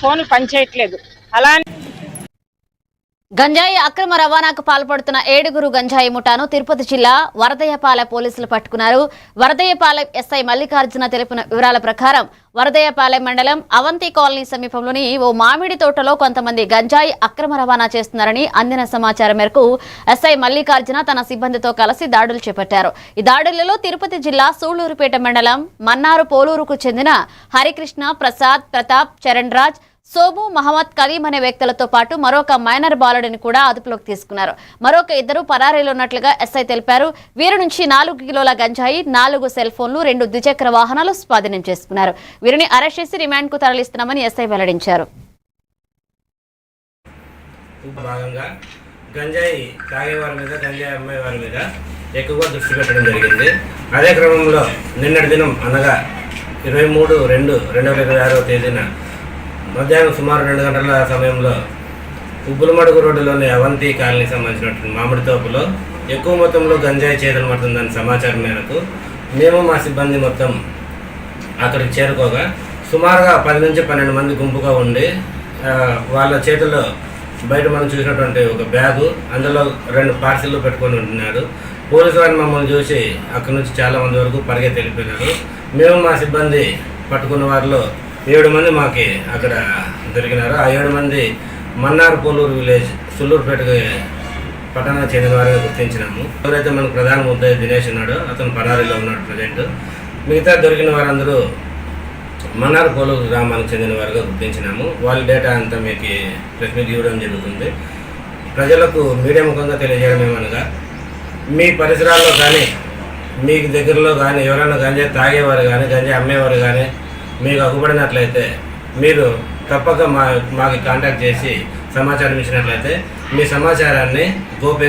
ఫోన్లు పనిచేయట్లేదు. అలానే గంజాయి అక్రమ రవాణాకు పాల్పడుతున్న 7గురు గంజాయి ముఠాను తిరుపతి జిల్లా వరదయ్యపాలెం పోలీసులు పట్టుకున్నారు. వరదయ్యపాలెం ఎస్ఐ మల్లికార్జున తెలిపిన వివరాల ప్రకారం వరదయ్యపాలెం మండలం అవంతి కాలనీ సమీపంలోని ఓ మామిడి తోటలో కొంతమంది గంజాయి అక్రమ రవాణా చేస్తున్నారని అందిన సమాచారం మేరకు ఎస్ఐ మల్లికార్జున తన సిబ్బందితో కలిసి దాడులు చేపట్టారు. ఈ దాడులలో తిరుపతి జిల్లా సూళ్లూరుపేట మండలం మన్నారు పోలూరుకు చెందిన హరికృష్ణ, ప్రసాద్, ప్రతాప్, చరణ్ రాజ్, సోము, మహమ్మద్ కలీం అనే వ్యక్తులతో పాటు మరొక మైనర్ బాలుడిని కూడా అదుపులోకి తీసుకున్నారు. మరొక 2 పరారీలో ఉన్నట్లుగా ఎస్ఐ తెలిపారు. వీరి నుంచి 4 కిలోల గంజాయి, 4 సెల్ ఫోన్లు, 2 ద్విచక్ర వాహనాలు స్వాధీనం చేసుకున్నారు. వీరిని అరెస్ట్ చేసి రిమాండ్ కు తరలిస్తున్నామని ఎస్ఐ వెల్లడించారు. భాగంగా గంజాయి తాగేవారి మీద, గంజాయి అమ్మేవారి మీద ఎక్కువగా దృష్టి పెట్టడం జరిగింది. అదే క్రమంలో నిన్నటి దినం అనగా 23/2/2026 తేదీన మధ్యాహ్నం సుమారు 2 గంటల సమయంలో ఉబ్బులమడుగు రోడ్డులోని అవంతి కాలనీ సంబంధించినటువంటి మామిడి తోపులో ఎక్కువ మొత్తంలో గంజాయి చేతులు పడుతుందని సమాచారం మేరకు మేము మా సిబ్బంది మొత్తం అక్కడికి చేరుకోగా సుమారుగా 10 నుంచి 12 మంది గుంపుగా ఉండి వాళ్ళ చేతుల్లో బయట మనం చూసినటువంటి ఒక బ్యాగు, అందులో 2 పార్సిల్లు పెట్టుకొని ఉంటున్నారు. పోలీసు వారిని మమ్మల్ని చూసి అక్కడి నుంచి చాలా మంది వరకు పరిగెత్తి వెళ్ళిపోయినారు. మేము మా సిబ్బంది పట్టుకున్న వారిలో 7 మంది మాకి అక్కడ దొరికినారు. ఆ 7 మంది మన్నార్ పోలూరు విలేజ్ సుల్లూరుపేటకి పట్టణానికి చెందిన వారిగా గుర్తించినాము. ఎవరైతే మనకు ప్రధాన ముద్దాయి దినేష్ ఉన్నాడో అతను పరారీలో ఉన్నాడు ప్రజెంట్. మిగతా దొరికిన వారందరూ మన్నార్ పోలూరు గ్రామానికి చెందిన వారిగా గుర్తించినాము. వాళ్ళ డేటా అంతా మీకు ప్రెస్ మీట్ ఇవ్వడం జరుగుతుంది. ప్రజలకు మీడియా ముఖంగా తెలియజేయడం ఏమనగా, మీ పరిసరాల్లో కానీ మీకు దగ్గరలో కానీ ఎవరైనా గంజాయి తాగేవారు కానీ గంజాయి అమ్మేవారు కానీ మీకు అగ్గుపడినట్లయితే మీరు తప్పక మాకు కాంటాక్ట్ చేసి సమాచారం ఇచ్చినట్లయితే మీ సమాచారాన్ని గోప్యంగా